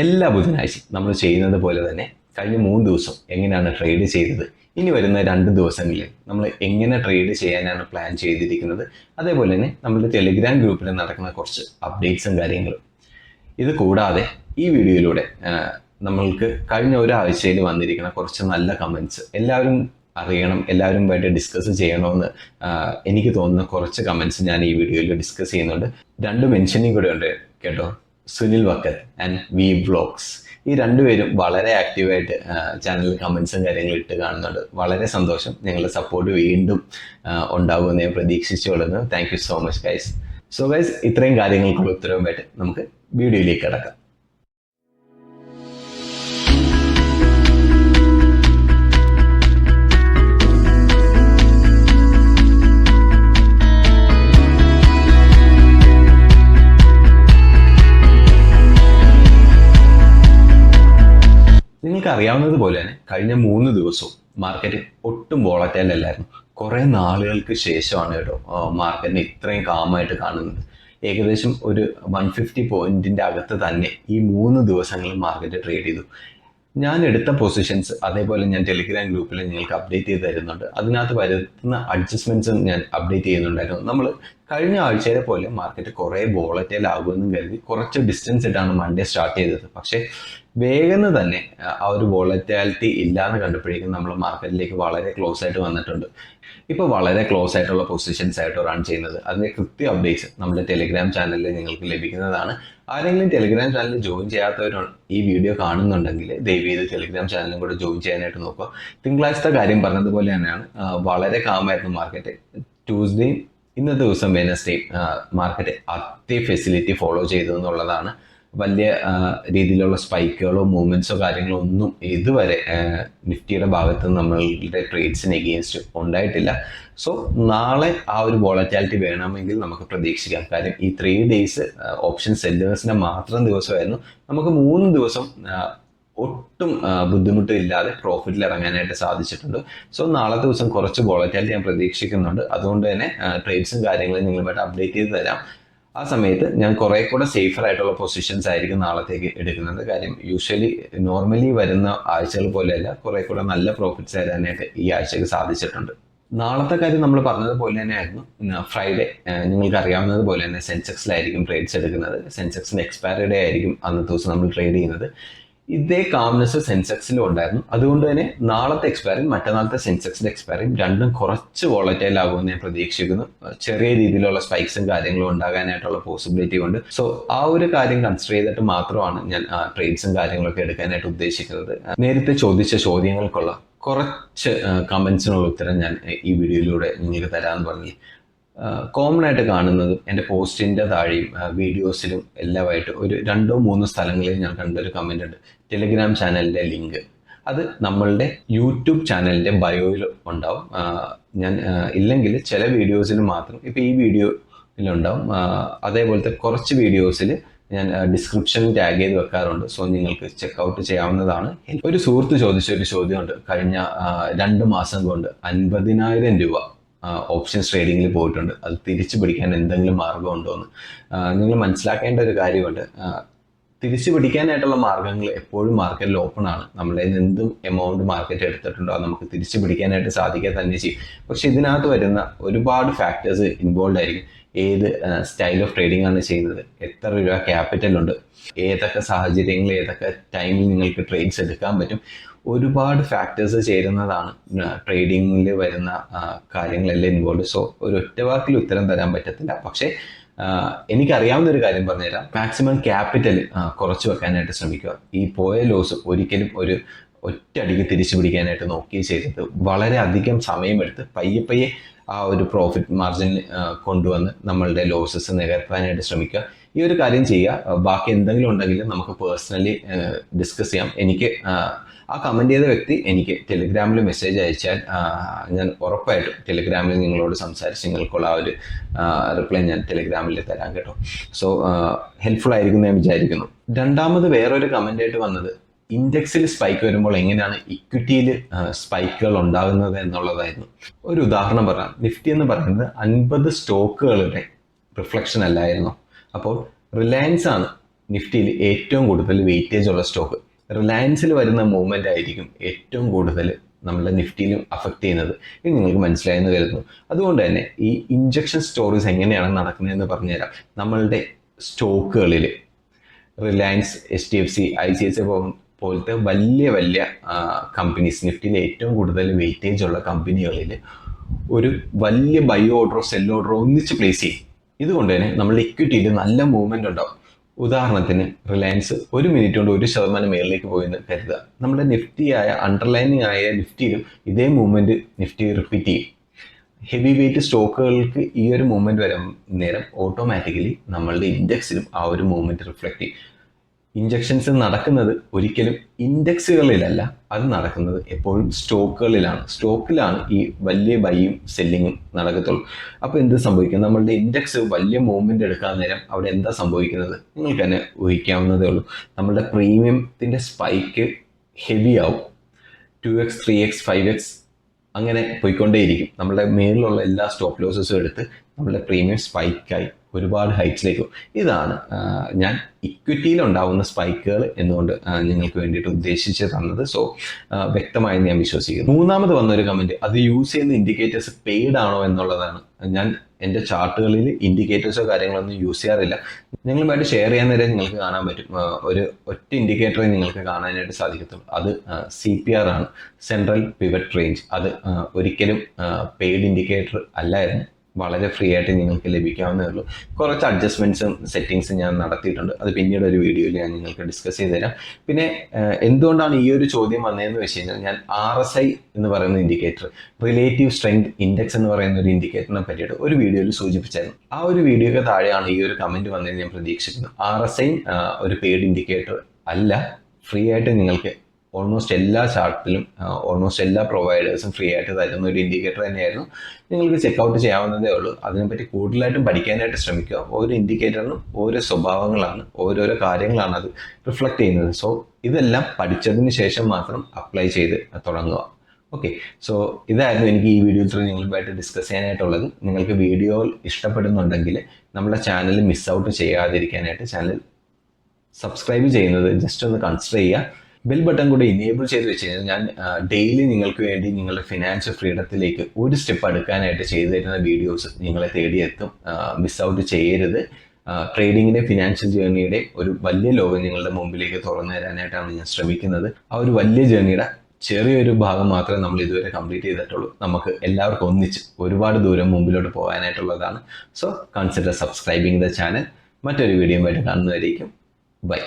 എല്ലാ ബുധനാഴ്ചയും നമ്മൾ ചെയ്യുന്നത് പോലെ തന്നെ കഴിഞ്ഞ 3 ദിവസം എങ്ങനെയാണ് ട്രേഡ് ചെയ്തത്, ഇനി വരുന്ന 2 ദിവസങ്ങളിൽ നമ്മൾ എങ്ങനെ ട്രേഡ് ചെയ്യാനാണ് പ്ലാൻ ചെയ്തിരിക്കുന്നത്, അതേപോലെ തന്നെ നമ്മുടെ ടെലിഗ്രാം ഗ്രൂപ്പിൽ നടക്കുന്ന കുറച്ച് അപ്ഡേറ്റ്സും കാര്യങ്ങളും. ഇത് കൂടാതെ ഈ വീഡിയോയിലൂടെ നമ്മൾക്ക് കഴിഞ്ഞ ഒരാഴ്ചയിൽ വന്നിരിക്കുന്ന കുറച്ച് നല്ല കമൻറ്റ്സ് എല്ലാവരും അറിയണം, എല്ലാവരുമായിട്ട് ഡിസ്കസ് ചെയ്യണമെന്ന് എനിക്ക് തോന്നുന്ന കുറച്ച് കമൻറ്റ്സ് ഞാൻ ഈ വീഡിയോയിൽ ഡിസ്കസ് ചെയ്യുന്നുണ്ട്. 2 മെൻഷനിങ് കൂടെ ഉണ്ട് കേട്ടോ. സുനിൽ വക്കത്ത് ആൻഡ് വി വ്ലോഗ്സ്, ഈ രണ്ടുപേരും വളരെ ആക്റ്റീവായിട്ട് ചാനലിൽ കമൻസും കാര്യങ്ങളും ഇട്ട് കാണുന്നുണ്ട്. വളരെ സന്തോഷം. നിങ്ങളുടെ സപ്പോർട്ട് വീണ്ടും ഉണ്ടാകുമെന്ന് ഞാൻ പ്രതീക്ഷിച്ചു കൊള്ളുന്നു. Thank you so much guys. So guys, ഇത്രയും കാര്യങ്ങൾക്കുള്ള ഉത്തരവുമായിട്ട് നമുക്ക് വീഡിയോയിലേക്ക് കിടക്കാം. നിങ്ങൾക്ക് അറിയാവുന്നത് പോലെ തന്നെ കഴിഞ്ഞ 3 ദിവസവും മാർക്കറ്റ് ഒട്ടും വോളറ്റൈൽ അല്ലായിരുന്നു. കുറേ നാളുകൾക്ക് ശേഷമാണ് കേട്ടോ മാർക്കറ്റിനെ ഇത്രയും കാമായിട്ട് കാണുന്നത്. ഏകദേശം ഒരു 150 പോയിന്റിന്റെ അകത്ത് തന്നെ ഈ 3 ദിവസങ്ങളിൽ മാർക്കറ്റ് ട്രേഡ് ചെയ്തു. ഞാൻ എടുത്ത പൊസിഷൻസ് അതേപോലെ ഞാൻ ടെലിഗ്രാം ഗ്രൂപ്പിൽ നിങ്ങൾക്ക് അപ്ഡേറ്റ് ചെയ്ത് തരുന്നുണ്ട്. അതിനകത്ത് വരുന്ന അഡ്ജസ്റ്റ്മെന്റ്സും ഞാൻ അപ്ഡേറ്റ് ചെയ്യുന്നുണ്ടായിരുന്നു. നമ്മൾ കഴിഞ്ഞ ആഴ്ചയിലെ പോലെ മാർക്കറ്റ് കുറേ വോളറ്റൈൽ ആകുമെന്നും കരുതി കുറച്ച് ഡിസ്റ്റൻസ് ഇട്ടാണ് മൺഡേ സ്റ്റാർട്ട് ചെയ്തത്. പക്ഷേ വേഗം തന്നെ ആ ഒരു വോളറ്റാലിറ്റി ഇല്ലാന്ന് കണ്ടപ്പോഴേക്കും നമ്മൾ മാർക്കറ്റിലേക്ക് വളരെ ക്ലോസ് ആയിട്ട് വന്നിട്ടുണ്ട്. ഇപ്പോൾ വളരെ ക്ലോസ് ആയിട്ടുള്ള പൊസിഷൻസ് ആയിട്ട് റൺ ചെയ്യുന്നത്. അതിൻ്റെ കൃത്യ അപ്ഡേറ്റ്സ് നമ്മുടെ ടെലിഗ്രാം ചാനലിൽ നിങ്ങൾക്ക് ലഭിക്കുന്നതാണ്. ആരെങ്കിലും ടെലിഗ്രാം ചാനൽ ജോയിൻ ചെയ്യാത്തവർ ഈ വീഡിയോ കാണുന്നുണ്ടെങ്കിൽ ദയവ് ചെയ്ത് ടെലിഗ്രാം ചാനലും കൂടെ ജോയിൻ ചെയ്യാനായിട്ട് നോക്കുക. തിങ്കളാഴ്ചത്തെ കാര്യം പറഞ്ഞതുപോലെ തന്നെയാണ്, വളരെ കാമായിരുന്നു മാർക്കറ്റ്. ട്യൂസ്ഡേയും ഇന്നത്തെ ദിവസം വെനസ്ഡേയും മാർക്കറ്റ് അതേ ഫെസിലിറ്റി ഫോളോ ചെയ്തു എന്നുള്ളതാണ്. വലിയ രീതിയിലുള്ള സ്പൈക്കുകളോ മൂവ്മെന്റ്സോ കാര്യങ്ങളോ ഒന്നും ഇതുവരെ നിഫ്റ്റിയുടെ ഭാഗത്ത് നമ്മളുടെ ട്രേഡ്സിന് എഗെയിൻസ്റ്റ് ഉണ്ടായിട്ടില്ല. സോ നാളെ ആ ഒരു വോളറ്റാലിറ്റി വേണമെങ്കിൽ നമുക്ക് പ്രതീക്ഷിക്കാം. കാര്യം ഈ 3 ഡേയ്സ് ഓപ്ഷൻ സെല്ലേഴ്സിന്റെ മാത്രം ദിവസമായിരുന്നു. നമുക്ക് 3 ദിവസം ഒട്ടും ബുദ്ധിമുട്ടില്ലാതെ പ്രോഫിറ്റിൽ ഇറങ്ങാനായിട്ട് സാധിച്ചിട്ടുണ്ട്. സോ നാളത്തെ ദിവസം കുറച്ച് വോളറ്റാലിറ്റി ഞാൻ പ്രതീക്ഷിക്കുന്നുണ്ട്. അതുകൊണ്ട് തന്നെ ട്രേഡ്സും കാര്യങ്ങളും നിങ്ങളുമായിട്ട് അപ്ഡേറ്റ് ചെയ്ത് തരാം. ആ സമയത്ത് ഞാൻ കുറെ കൂടെ സേഫർ ആയിട്ടുള്ള പൊസിഷൻസ് ആയിരിക്കും നാളത്തേക്ക് എടുക്കുന്നത്. കാര്യം നോർമലി വരുന്ന ആഴ്ചകൾ പോലെയല്ല, കുറെ കൂടെ നല്ല പ്രോഫിറ്റ്സ് തരാനായിട്ട് ഈ ആഴ്ചക്ക് സാധിച്ചിട്ടുണ്ട്. നാളത്തെ കാര്യം നമ്മൾ പറഞ്ഞതുപോലെ തന്നെ ആയിരുന്നു. ഫ്രൈഡേ നിങ്ങൾക്ക് അറിയാവുന്നത് പോലെ തന്നെ സെൻസെക്സിലായിരിക്കും ട്രേഡ്സ് എടുക്കുന്നത്. സെൻസെക്സിന് എക്സ്പയറി ഡേ ആയിരിക്കും അന്നത്തെ ദിവസം നമ്മൾ ട്രേഡ് ചെയ്യുന്നത്. ഇതേ കാംനെസ് സെൻസെക്സിലും ഉണ്ടായിരുന്നു. അതുകൊണ്ട് തന്നെ നാളത്തെ എക്സ്പയറിയും മറ്റന്നാളത്തെ സെൻസെക്സിന്റെ എക്സ്പയറിയും രണ്ടും കുറച്ച് വോളറ്റൈൽ ആകുമെന്ന് ഞാൻ പ്രതീക്ഷിക്കുന്നു. ചെറിയ രീതിയിലുള്ള സ്പൈക്സും കാര്യങ്ങളും ഉണ്ടാകാനായിട്ടുള്ള പോസിബിലിറ്റി ഉണ്ട്. സോ ആ ഒരു കാര്യം കൺസിഡർ ചെയ്തിട്ട് മാത്രമാണ് ഞാൻ ട്രേഡ്സും കാര്യങ്ങളൊക്കെ എടുക്കാനായിട്ട് ഉദ്ദേശിക്കുന്നത്. നേരത്തെ ചോദിച്ച ചോദ്യങ്ങൾക്കുള്ള കുറച്ച് കമന്റ്സിനുള്ള ഉത്തരം ഞാൻ ഈ വീഡിയോയിലൂടെ നിങ്ങൾക്ക് തരാമെന്ന് പറഞ്ഞു. കോമൺ ആയിട്ട് കാണുന്നതും എൻ്റെ പോസ്റ്റിൻ്റെ താഴെയും വീഡിയോസിലും എല്ലാമായിട്ട് ഒരു 2-3 സ്ഥലങ്ങളിൽ ഞാൻ കണ്ടൊരു കമൻ്റ് ഉണ്ട്. ടെലിഗ്രാം ചാനലിൻ്റെ ലിങ്ക് അത് നമ്മളുടെ യൂട്യൂബ് ചാനലിൻ്റെ ബയോയിൽ ഉണ്ടാവും. ഞാൻ ഇല്ലെങ്കിൽ ചില വീഡിയോസിൽ മാത്രം, ഇപ്പോൾ ഈ വീഡിയോയിലുണ്ടാവും. അതേപോലത്തെ കുറച്ച് വീഡിയോസിൽ ഞാൻ ഡിസ്ക്രിപ്ഷനിൽ ടാഗ് ചെയ്ത് വെക്കാറുണ്ട്. സോ നിങ്ങൾക്ക് ചെക്കൗട്ട് ചെയ്യാവുന്നതാണ്. ഒരു സുഹൃത്ത് ചോദിച്ച ഒരു ചോദ്യമുണ്ട്. കഴിഞ്ഞ 2 മാസം കൊണ്ട് 50,000 രൂപ ഓപ്ഷൻസ് ട്രേഡിങ്ങിൽ പോയിട്ടുണ്ട്. അത് തിരിച്ചു പിടിക്കാൻ എന്തെങ്കിലും മാർഗമുണ്ടോ എന്ന്. നിങ്ങൾ മനസ്സിലാക്കേണ്ട ഒരു കാര്യമുണ്ട്. തിരിച്ചു പിടിക്കാനായിട്ടുള്ള മാർഗങ്ങൾ എപ്പോഴും മാർക്കറ്റിൽ ഓപ്പൺ ആണ്. നമ്മുടെ എന്തും എമൗണ്ട് മാർക്കറ്റ് എടുത്തിട്ടുണ്ടോ അത് നമുക്ക് തിരിച്ചു പിടിക്കാനായിട്ട് സാധിക്കുക തന്നെ ചെയ്യും. പക്ഷെ ഇതിനകത്ത് വരുന്ന ഒരുപാട് ഫാക്ടേഴ്സ് ഇൻവോൾവ് ആയിരിക്കും. ഏത് സ്റ്റൈൽ ഓഫ് ട്രേഡിംഗ് ആണ് ചെയ്യുന്നത്, എത്ര രൂപ ക്യാപിറ്റൽ ഉണ്ട്, ഏതൊക്കെ സാഹചര്യങ്ങളിൽ ഏതൊക്കെ ടൈമിൽ നിങ്ങൾക്ക് ട്രേഡ്സ് എടുക്കാൻ പറ്റും, ഒരുപാട് ഫാക്ടേഴ്സ് ചേരുന്നതാണ് ട്രേഡിങ്ങിൽ വരുന്ന കാര്യങ്ങളെല്ലാം ഇൻവോൾവ്. സോ ഒരു ഒറ്റ വാക്കിൽ ഉത്തരം തരാൻ പറ്റത്തില്ല. പക്ഷേ എനിക്കറിയാവുന്ന ഒരു കാര്യം പറഞ്ഞുതരാം. മാക്സിമം ക്യാപിറ്റൽ കുറച്ച് വെക്കാനായിട്ട് ശ്രമിക്കുക. ഈ പോയ ലോസ് ഒരിക്കലും ഒരു ഒറ്റയടിക്ക് തിരിച്ചു പിടിക്കാനായിട്ട് നോക്കി ചെയ്തിട്ട് വളരെ അധികം സമയമെടുത്ത് പയ്യെ ആ ഒരു പ്രോഫിറ്റ് മാർജിൻ കൊണ്ടുവന്ന് നമ്മളുടെ ലോസസ് നികത്താനായിട്ട് ശ്രമിക്കുക. ഈ ഒരു കാര്യം ചെയ്യുക. ബാക്കി എന്തെങ്കിലും ഉണ്ടെങ്കിൽ നമുക്ക് പേഴ്സണലി ഡിസ്കസ് ചെയ്യാം. എനിക്ക് ആ കമൻറ്റ് ചെയ്ത വ്യക്തി എനിക്ക് ടെലിഗ്രാമിൽ മെസ്സേജ് അയച്ചാൽ ഞാൻ ഉറപ്പായിട്ടും ടെലിഗ്രാമിൽ നിങ്ങളോട് സംസാരിച്ച് നിങ്ങൾക്കുള്ള ആ ഒരു റിപ്ലൈ ഞാൻ ടെലിഗ്രാമിൽ തരാം കേട്ടോ. സോ ഹെൽപ്ഫുൾ ആയിരിക്കും ഞാൻ വിചാരിക്കുന്നു. രണ്ടാമത് വേറൊരു കമൻ്റായിട്ട് വന്നത്, ഇൻഡെക്സിൽ സ്പൈക്ക് വരുമ്പോൾ എങ്ങനെയാണ് ഇക്വിറ്റിയിൽ സ്പൈക്കുകൾ ഉണ്ടാകുന്നത് എന്നുള്ളതായിരുന്നു. ഒരു ഉദാഹരണം പറയാം. നിഫ്റ്റി എന്ന് പറയുന്നത് 50 സ്റ്റോക്കുകളുടെ റിഫ്ലക്ഷൻ അല്ലായിരുന്നു. അപ്പോൾ റിലയൻസ് ആണ് നിഫ്റ്റിയിൽ ഏറ്റവും കൂടുതൽ വെയിറ്റേജ് ഉള്ള സ്റ്റോക്ക്. റിലയൻസിൽ വരുന്ന മൂവ്മെൻ്റ് ആയിരിക്കും ഏറ്റവും കൂടുതൽ നമ്മുടെ നിഫ്റ്റിയിലും അഫക്റ്റ് ചെയ്യുന്നത്. ഇത് നിങ്ങൾക്ക് മനസ്സിലായെന്ന് കരുതുന്നു. അതുകൊണ്ട് തന്നെ ഈ ഇഞ്ചക്ഷൻ സ്റ്റോറീസ് എങ്ങനെയാണ് നടക്കുന്നതെന്ന് പറഞ്ഞുതരാം. നമ്മളുടെ സ്റ്റോക്കുകളിൽ റിലയൻസ്, HDFC, ICICI പോലത്തെ വലിയ വലിയ കമ്പനീസ്, നിഫ്റ്റിയിൽ ഏറ്റവും കൂടുതൽ വെയിറ്റേജ് ഉള്ള കമ്പനികളിൽ ഒരു വലിയ ബൈ ഓർഡറോ സെൽ ഓർഡറോ ഒന്നിച്ച് പ്ലേസ് ചെയ്യും. ഇതുകൊണ്ട് തന്നെ നമ്മളുടെ ഇക്വിറ്റിയിൽ നല്ല മൂവ്മെന്റ് ഉണ്ടാവും. ഉദാഹരണത്തിന് റിലയൻസ് 1 മിനിറ്റ് കൊണ്ട് 1% മേളിലേക്ക് പോയെന്ന് കരുതുക. നമ്മുടെ നിഫ്റ്റിയായ അണ്ടർലൈനിങ് ആയ നിഫ്റ്റിയിലും ഇതേ മൂവ്മെന്റ് നിഫ്റ്റി റിപ്പീറ്റ് ചെയ്യും. ഹെവി വെയിറ്റ് സ്റ്റോക്കുകൾക്ക് ഈ ഒരു മൂവ്മെന്റ് വരും നേരം ഓട്ടോമാറ്റിക്കലി നമ്മളുടെ ഇൻഡെക്സിലും ആ ഒരു മൂവ്മെന്റ് റിഫ്ലക്ട് ചെയ്യും. ഇഞ്ചക്ഷൻസ് നടക്കുന്നത് ഒരിക്കലും ഇൻഡെക്സുകളിലല്ല, അത് നടക്കുന്നത് എപ്പോഴും സ്റ്റോക്കുകളിലാണ്. സ്റ്റോക്കിലാണ് ഈ വലിയ ബൈയും സെല്ലിങ്ങും നടക്കത്തുള്ളൂ. അപ്പോൾ എന്ത് സംഭവിക്കും? നമ്മളുടെ ഇൻഡെക്സ് വലിയ മൂവ്മെന്റ് എടുക്കാൻ നേരം അവിടെ എന്താ സംഭവിക്കുന്നത് നിങ്ങൾക്ക് തന്നെ ഊഹിക്കാവുന്നതേ ഉള്ളൂ. നമ്മളുടെ പ്രീമിയത്തിൻ്റെ സ്പൈക്ക് ഹെവി ആവും. 2x, 3x, 5x അങ്ങനെ പോയിക്കൊണ്ടേയിരിക്കും. നമ്മുടെ മേലിലുള്ള എല്ലാ സ്റ്റോപ്പ് ലോസസും എടുത്ത് നമ്മുടെ പ്രീമിയം സ്പൈക്കായി ഒരുപാട് ഹൈറ്റ്സിലേക്ക് പോകും. ഇതാണ് ഞാൻ ഇക്വിറ്റിയിൽ ഉണ്ടാവുന്ന സ്പൈക്കുകൾ എന്നുകൊണ്ട് നിങ്ങൾക്ക് വേണ്ടിയിട്ട് ഉദ്ദേശിച്ച് തന്നത്. സോ വ്യക്തമായെന്ന് ഞാൻ വിശ്വസിക്കുന്നു. മൂന്നാമത് വന്നൊരു കമൻറ്റ്, അത് യൂസ് ചെയ്യുന്ന ഇൻഡിക്കേറ്റേഴ്സ് പെയ്ഡ് ആണോ എന്നുള്ളതാണ്. ഞാൻ എൻ്റെ ചാർട്ടുകളിൽ ഇൻഡിക്കേറ്റേഴ്സോ കാര്യങ്ങളൊന്നും യൂസ് ചെയ്യാറില്ല. നിങ്ങളുമായിട്ട് ഷെയർ ചെയ്യാൻ നേരം നിങ്ങൾക്ക് കാണാൻ പറ്റും. ഒരു ഒറ്റ ഇൻഡിക്കേറ്ററെ നിങ്ങൾക്ക് കാണാനായിട്ട് സാധിക്കത്തുള്ളൂ. അത് CPR ആണ്, സെൻട്രൽ പിവറ്റ് റേഞ്ച്. അത് ഒരിക്കലും പെയ്ഡ് ഇൻഡിക്കേറ്റർ അല്ലായിരുന്നു. വളരെ ഫ്രീ ആയിട്ട് നിങ്ങൾക്ക് ലഭിക്കാവുന്നേ ഉള്ളൂ. കുറച്ച് അഡ്ജസ്റ്റ്മെൻറ്റ്സും സെറ്റിങ്സും ഞാൻ നടത്തിയിട്ടുണ്ട്. അത് പിന്നീട് ഒരു വീഡിയോയിൽ ഞാൻ നിങ്ങൾക്ക് ഡിസ്കസ് ചെയ്ത് തരാം. പിന്നെ എന്തുകൊണ്ടാണ് ഈ ഒരു ചോദ്യം വന്നതെന്ന് വെച്ച് കഴിഞ്ഞാൽ, ഞാൻ RSI എന്ന് പറയുന്ന ഇൻഡിക്കേറ്റർ, റിലേറ്റീവ് സ്ട്രെങ്ത് ഇൻഡെക്സ് എന്ന് പറയുന്ന ഒരു ഇൻഡിക്കേറ്ററിനെ പറ്റിയിട്ട് ഒരു വീഡിയോയിൽ സൂചിപ്പിച്ചായിരുന്നു. ആ ഒരു വീഡിയോയ്ക്ക് താഴെയാണ് ഈ ഒരു കമൻറ്റ് വന്നതെന്ന് ഞാൻ പ്രതീക്ഷിക്കുന്നു. RSI ഒരു പെയ്ഡ് ഇൻഡിക്കേറ്റർ അല്ല. ഫ്രീ ആയിട്ട് നിങ്ങൾക്ക് ഓൾമോസ്റ്റ് എല്ലാ ചാർട്ടിലും ഓൾമോസ്റ്റ് എല്ലാ പ്രൊവൈഡേഴ്സും ഫ്രീ ആയിട്ട് തരുന്ന ഒരു ഇൻഡിക്കേറ്റർ തന്നെയായിരുന്നു. നിങ്ങൾക്ക് ചെക്കൗട്ട് ചെയ്യാവുന്നതേ ഉള്ളൂ. അതിനെപ്പറ്റി കൂടുതലായിട്ടും പഠിക്കാനായിട്ട് ശ്രമിക്കുക. ഓരോ ഇൻഡിക്കേറ്ററിനും ഓരോ സ്വഭാവങ്ങളാണ്, ഓരോരോ കാര്യങ്ങളാണ് അത് റിഫ്ലക്റ്റ് ചെയ്യുന്നത്. സോ ഇതെല്ലാം പഠിച്ചതിന് ശേഷം മാത്രം അപ്ലൈ ചെയ്ത് തുടങ്ങുക. ഓക്കെ, സോ ഇതായിരുന്നു എനിക്ക് ഈ വീഡിയോയിൽ നിങ്ങളുമായിട്ട് ഡിസ്കസ് ചെയ്യാനായിട്ടുള്ളത്. നിങ്ങൾക്ക് വീഡിയോ ഇഷ്ടപ്പെടുന്നുണ്ടെങ്കിൽ നമ്മുടെ ചാനൽ മിസ് ഔട്ട് ചെയ്യാതിരിക്കാനായിട്ട് ചാനൽ സബ്സ്ക്രൈബ് ചെയ്യുന്നത് ജസ്റ്റ് ഒന്ന് കൺസിഡർ ചെയ്യുക. ബെൽ ബട്ടൺ കൂടെ ഇനേബിൾ ചെയ്ത് വെച്ച് കഴിഞ്ഞാൽ ഞാൻ ഡെയിലി നിങ്ങൾക്ക് വേണ്ടി നിങ്ങളുടെ ഫിനാൻഷ്യൽ ഫ്രീഡത്തിലേക്ക് ഒരു സ്റ്റെപ്പ് അടുക്കാനായിട്ട് ചെയ്തു തരുന്ന വീഡിയോസ് നിങ്ങളെ തേടിയെത്തും. മിസ് ഔട്ട് ചെയ്യരുത്. ട്രേഡിങ്ങിൻ്റെ, ഫിനാൻഷ്യൽ ജേർണിയുടെ ഒരു വലിയ ലോകം നിങ്ങളുടെ മുമ്പിലേക്ക് തുറന്നു തരാനായിട്ടാണ് ഞാൻ ശ്രമിക്കുന്നത്. ആ ഒരു വലിയ ജേർണിയുടെ ചെറിയൊരു ഭാഗം മാത്രമേ നമ്മൾ ഇതുവരെ കംപ്ലീറ്റ് ചെയ്തിട്ടുള്ളൂ. നമുക്ക് എല്ലാവർക്കും ഒന്നിച്ച് ഒരുപാട് ദൂരം മുമ്പിലോട്ട് പോകാനായിട്ടുള്ളതാണ്. So consider subscribing the channel. മറ്റൊരു വീഡിയോയുമായിട്ട് കാണുന്നതായിരിക്കും. ബൈ.